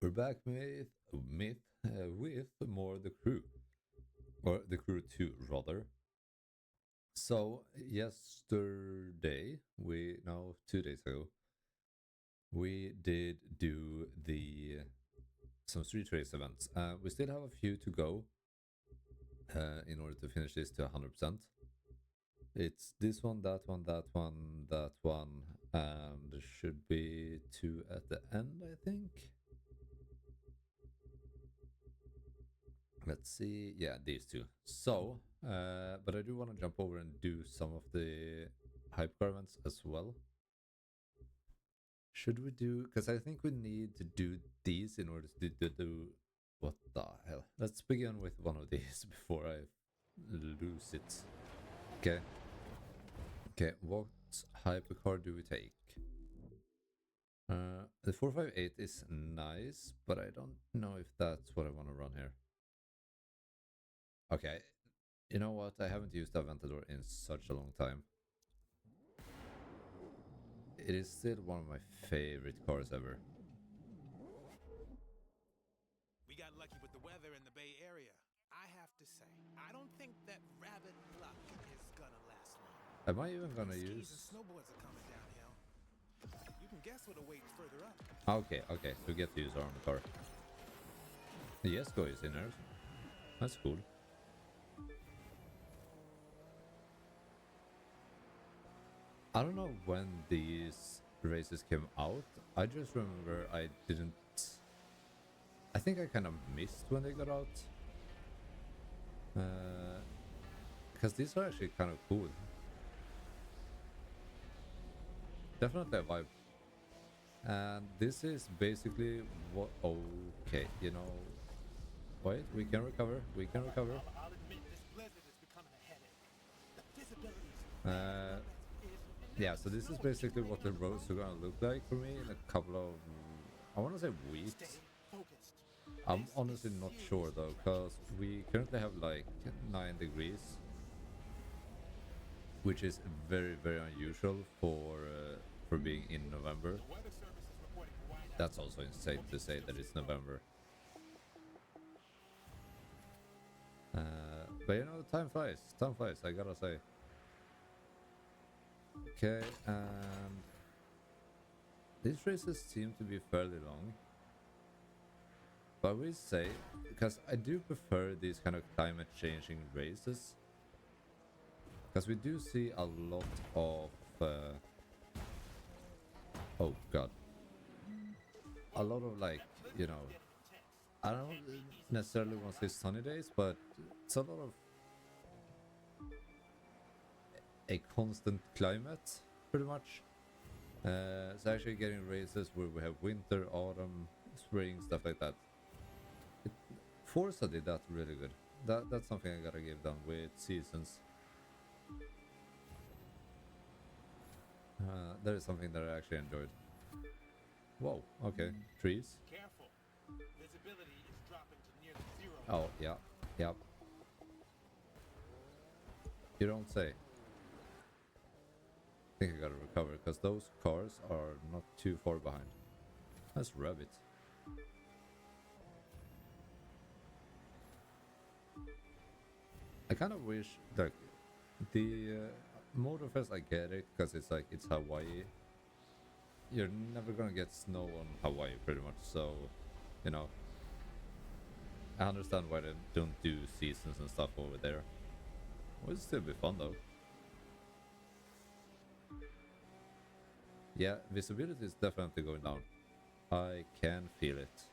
We're back with more the crew, or the crew 2 rather. So yesterday, we no 2 days ago, we did do the some street race events. We still have a few to go in order to finish this to 100%. It's this one, that one, that one, that one, and there should be two at the end, I think. Let's see. Yeah, these two. So, but I do want to jump over and do some of the hype garments as well. Should we do? Because I think we need to do these in order to do. What the hell? Let's begin with one of these before I lose it. Okay. Okay. What hyper car do we take? The 458 is nice, but I don't know if that's what I want to run here. Okay. You know what? I haven't used Aventador in such a long time. It is still one of my favorite cars ever. We got lucky with the weather in the Bay Area. I have to say, I don't think that rabbit luck is gonna last long. Am I even gonna Skis and use... snowboards are coming downhill. You can guess what awaits further up. Okay, okay, so we get to use our own car. The Yesco is in there. That's cool. I don't know when these races came out. I just remember I didn't... I think I kind of missed when they got out. Because these are actually kind of cool. Definitely a vibe. And this is basically what... Okay, you know... Wait, we can recover. We can recover. I'll admit this blizzard is becoming a headache. The visibility Yeah, so this is basically what the roads are gonna look like for me in a couple of... I want to say weeks. focused. I'm honestly not sure though, because we currently have like 9 degrees, which is very, very unusual for being in November. Weather service is reporting white. That's also insane to say that it's November. But you know, time flies. Time flies, I gotta say. Okay, and these races seem to be fairly long. But I will say, because I do prefer these kind of climate changing races, because we do see a lot of oh god, a lot of, like, you know, I don't necessarily want to say sunny days, but it's a lot of a constant climate pretty much. It's actually getting races where we have winter, autumn, spring, stuff like that. Forza did that really good. That's something I gotta give them with seasons. That is something that I actually enjoyed. Whoa, okay. Trees. Careful. Visibility is dropping to near zero. Oh, yeah. Yep. You don't say. I think I gotta recover, because those cars are not too far behind. Let's rev it. I kind of wish, like, the Motorfest, I get it, because it's like, it's Hawaii. You're never gonna get snow on Hawaii, pretty much, so, you know. I understand why they don't do seasons and stuff over there. Would still be fun, though. Yeah, visibility is definitely going down. I can feel it.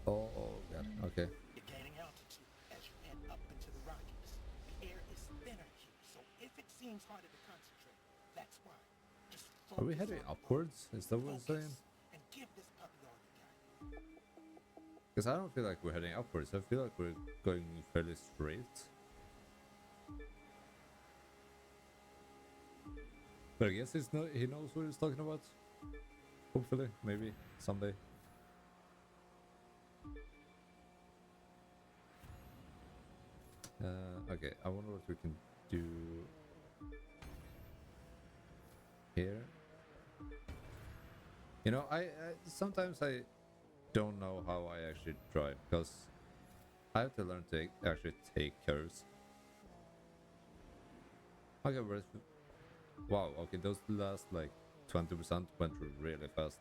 Oh, god, okay. You're gaining altitude as you head up into the Rockies. The air is thinner here, so if it seems harder to concentrate, that's why. Just Are we focus heading on upwards? Is that what it's saying? and give this puppy all you got. Because I don't feel like we're heading upwards. I feel like we're going fairly straight. But I guess he knows what he's talking about. Hopefully, maybe, someday. Okay, I wonder what we can do here. You know, I sometimes I don't know how I actually drive because I have to learn to actually take curves. Okay, wow, okay, those last like 20% went really fast.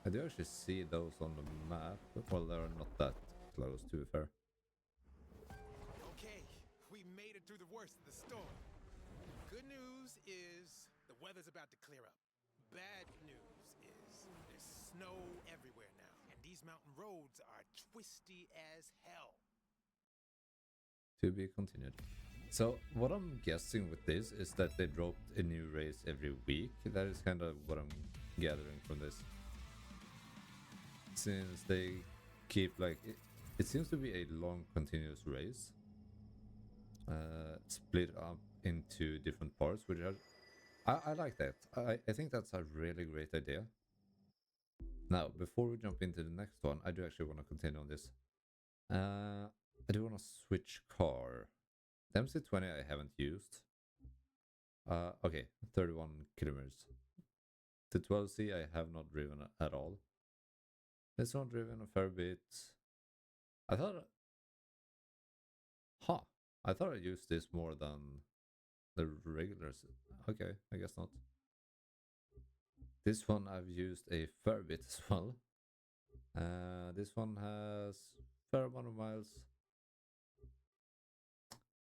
I do actually see those on the map, well, they're not that close, to be fair. Okay, we made it through the worst of the storm. Good news is the weather's about to clear up. Bad news is there's snow everywhere now, and these mountain roads are twisty as hell. To be continued. So what I'm guessing with this is that they dropped a new race every week. That is kind of what I'm gathering from this. Since they keep like it seems to be a long continuous race, split up into different parts, which I like that. I think that's a really great idea. Now, before we jump into the next one, I do actually want to continue on this. I do want to switch car. The MC20 I haven't used. Okay, 31 kilometers. The 12C I have not driven at all. This one driven a fair bit. I thought I used this more than the regulars. Okay, I guess not. This one I've used a fair bit as well. This one has fair amount of miles.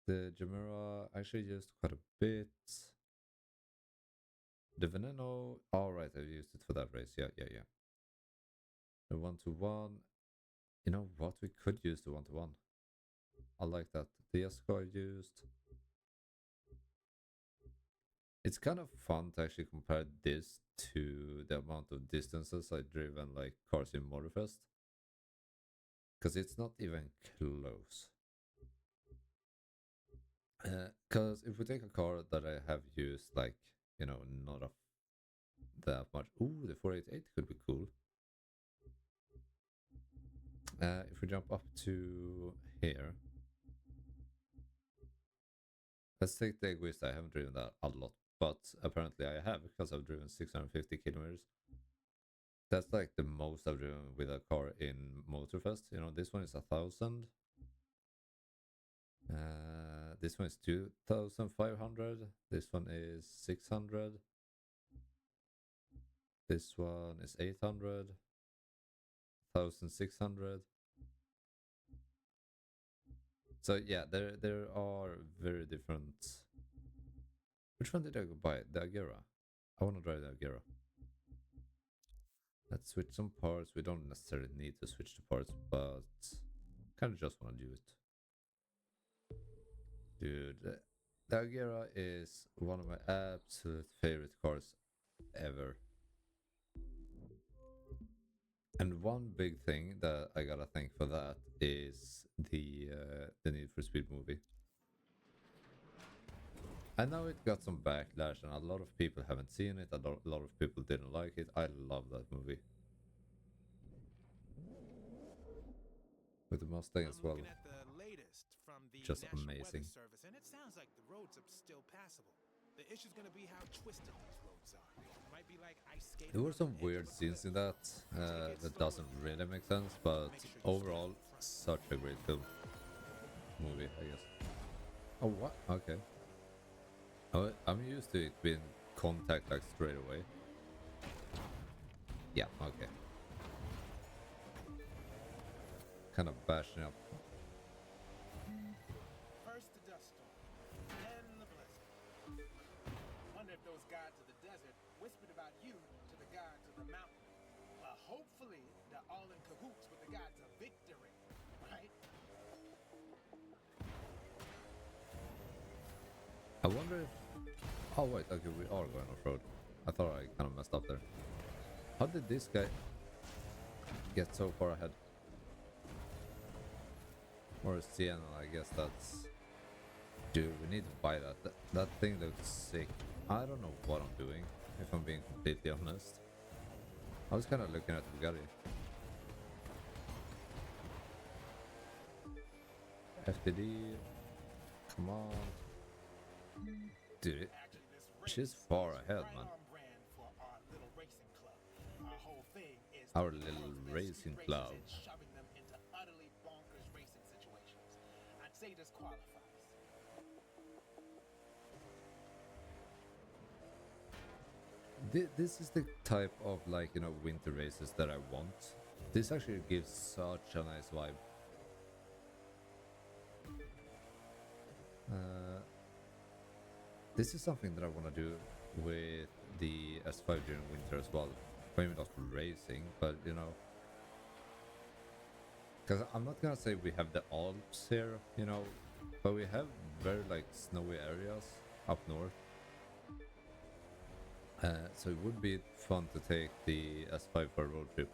The Gemera actually used quite a bit. The Veneno, alright, I've used it for that race. Yeah. The 1-to-1. You know what? We could use the 1-to-1. I like that. The Esco I used. It's kind of fun to actually compare this to the amount of distances I've driven like cars in Motorfest. Because it's not even close. Because if we take a car that I have used like, you know, not that much. Ooh, the 488 could be cool. If we jump up to here. Let's take the Egoist. I haven't driven that a lot, but apparently I have because I've driven 650 kilometers. That's like the most I've driven with a car in Motorfest. You know, this one is 1,000. This one is 2,500. This one is 600. This one is 800. 1,600. So yeah, there are very different. Which one did I go buy? The Agera. I want to drive the Agera. Let's switch some parts. We don't necessarily need to switch the parts, but kind of just want to do it. Dude, the Agera is one of my absolute favorite cars ever. And one big thing that I gotta thank for that is the Need for Speed movie. I know it got some backlash and a lot of people haven't seen it, a lot of people didn't like it. I love that movie. With the Mustang as well. I'm looking at the latest from the Just National amazing. Weather Service, and it sounds like the roads are still passable. The issue's gonna be how twisted these roads are. Might be like ice skating. There were on the some edge weird of a scenes in cliff. that doesn't really make sense, but overall, such a great film. Movie, I guess. Oh, what? Okay. I'm used to it being contact like straight away. Yeah, okay. Kind of bashing up. First the dust storm, then the blizzard. Wonder if those gods of the desert whispered about you to the gods of the mountain. Well, hopefully they're all in cahoots with the gods of victory, right? I wonder if... Oh wait, okay, we are going off-road. I thought I kind of messed up there. How did this guy get so far ahead? Or Sienna, I guess that's... Dude, we need to buy that. That thing looks sick. I don't know what I'm doing, if I'm being completely honest. I was kind of looking at the Bugatti. FTD. Come on. Dude, she's far ahead, man. Right on brand for our Our Of little course, there's racing street club. races and shoving them into utterly bonkers racing situations. I'd say this qualifies. This is the type of, like, you know, winter races that I want. This actually gives such a nice vibe. This is something that I want to do with the S5 during winter as well. Maybe not racing, but you know, because I'm not gonna say we have the Alps here, you know, but we have very like snowy areas up north. So it would be fun to take the S5 for a road trip.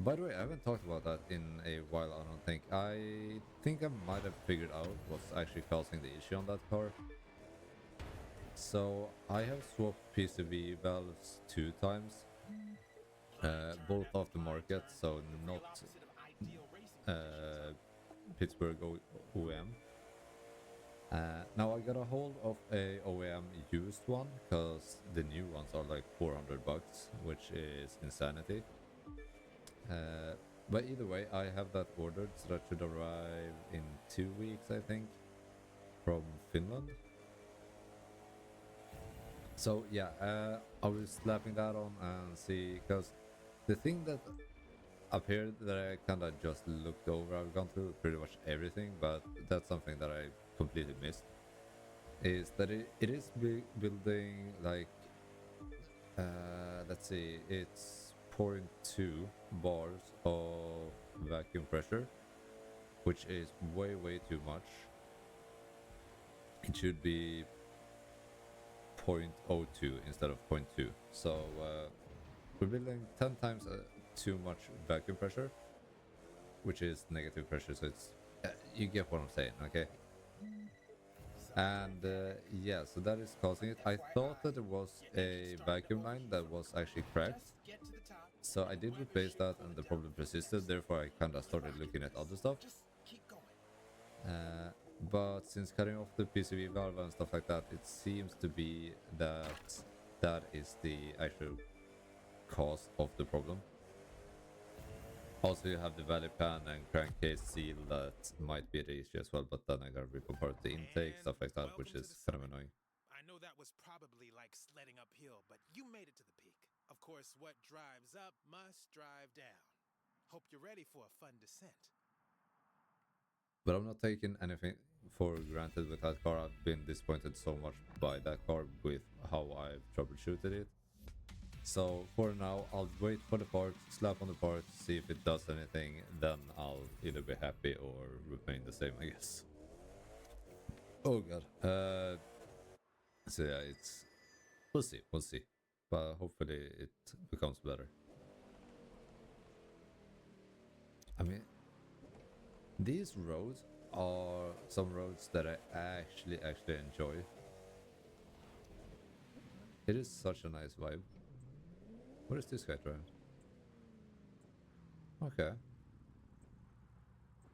By the way, I haven't talked about that in a while, I don't think. I think I might have figured out what's actually causing the issue on that car. So I have swapped PCV valves 2 times, both off the market, so not Pittsburgh OEM. Now I got a hold of a OEM used one because the new ones are like $400, which is insanity. But either way, I have that ordered, so that should arrive in 2 weeks, I think, from Finland. So yeah, I was slapping that on and see, because the thing that up here that I kind of just looked over, I've gone through pretty much everything, but that's something that I completely missed, is that it is building like, let's see, it's 0.2 bars of vacuum pressure, which is way too much. It should be 0.02 instead of 0.2. So we're building 10 times too much vacuum pressure, which is negative pressure. So it's you get what I'm saying, okay? And yeah, so that is causing it. I thought that it was a vacuum line that was actually cracked, Just get to the top. so I did replace that, and the problem persisted. Therefore, I kind of started looking at other stuff. Just keep going. But since cutting off the PCV valve and stuff like that, it seems to be that that is the actual cause of the problem. Also, you have the valley pan and crankcase seal that might be the issue as well, but then I gotta rip apart the intake, And stuff like that, welcome which to is the kind of summit. annoying. I know that was probably like sledding uphill, but you made it to the peak. Of course, what drives up must drive down. Hope you're ready for a fun descent. But I'm not taking anything for granted with that car. I've been disappointed so much by that car with how I've troubleshooted it. So for now, I'll wait for the parts, slap on the parts, see if it does anything. Then I'll either be happy or remain the same, I guess. Oh god. So yeah, we'll see. But hopefully it becomes better. I mean, these roads are some roads that I actually enjoy. It is such a nice vibe. What is this guy driving? Okay.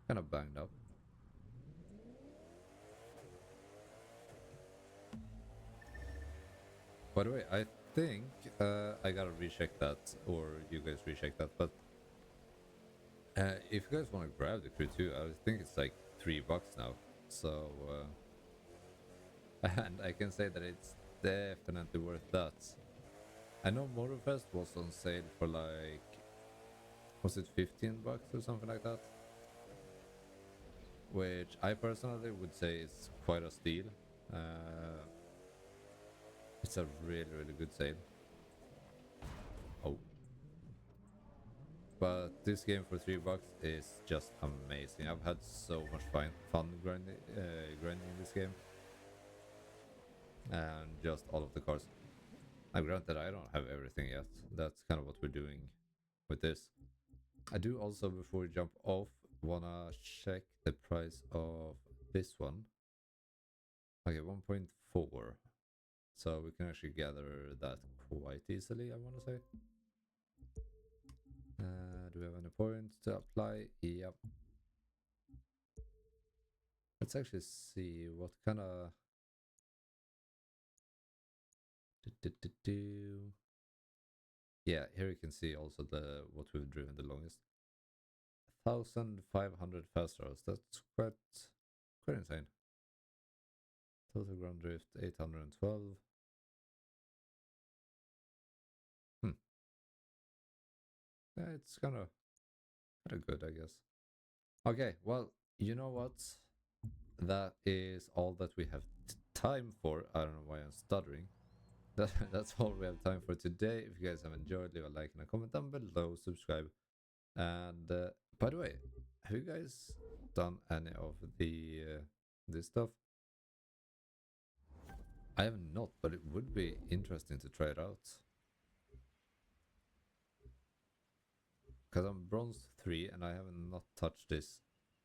Kind of banged up. By the way, I think I gotta recheck that, or you guys recheck that, but if you guys want to grab the Crew 2, I think it's like $3 now. So, and I can say that it's definitely worth that. I know Motorfest was on sale for like, was it $15 or something like that? Which I personally would say is quite a steal. It's a really good sale. Oh. But this game for $3 is just amazing. I've had so much fun grinding this game. And just all of the cars. Now granted, I don't have everything yet. That's kind of what we're doing with this. I do also, before we jump off, wanna check the price of this one. Okay, 1.4. So we can actually gather that quite easily, I want to say. Do we have any points to apply? Yep. Let's actually see what kind of... Yeah, here you can see also the what we've driven the longest. 1,500 fast hours. That's quite insane. Total ground drift 812. Yeah, it's kind of good, I guess. Okay, well, you know what? That is all that we have time for. I don't know why I'm stuttering. That's all we have time for today. If you guys have enjoyed, leave a like and a comment down below, subscribe. And by the way, have you guys done any of the this stuff? I have not, but it would be interesting to try it out. Because I'm bronze 3 and I have not touched this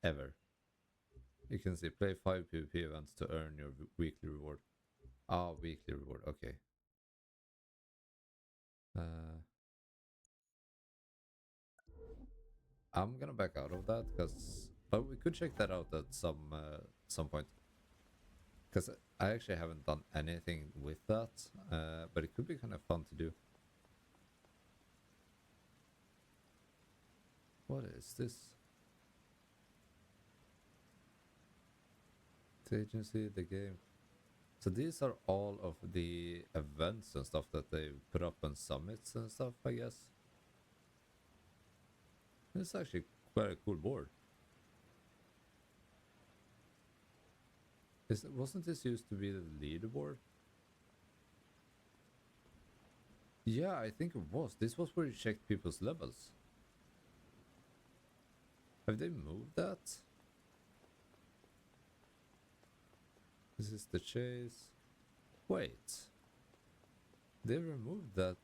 ever. You can see play 5 PvP events to earn your weekly reward. Ah, weekly reward, okay. I'm gonna back out of that but we could check that out at some point. Because I actually haven't done anything with that, but it could be kind of fun to do. What is this? The agency, the game. So these are all of the events and stuff that they put up on summits and stuff, I guess. It's actually quite a cool board. Wasn't this used to be the leaderboard? Yeah, I think it was. This was where you checked people's levels. Have they moved that? This is the chase. Wait. They removed that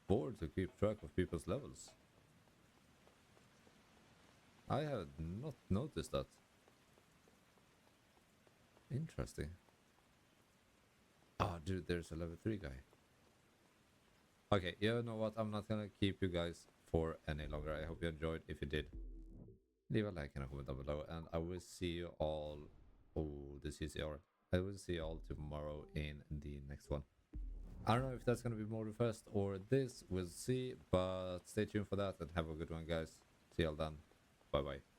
board to keep track of people's levels. I have not noticed that. Interesting. Oh, dude, there's a level 3 guy. Okay, you know what? I'm not gonna keep you guys for any longer. I hope you enjoyed. If you did, leave a like and a comment down below. And I will see you all... Oh, the CCR. I will see you all tomorrow in the next one. I don't know if that's gonna be Motor Fest or this. We'll see. But stay tuned for that and have a good one, guys. See y'all then. Bye-bye.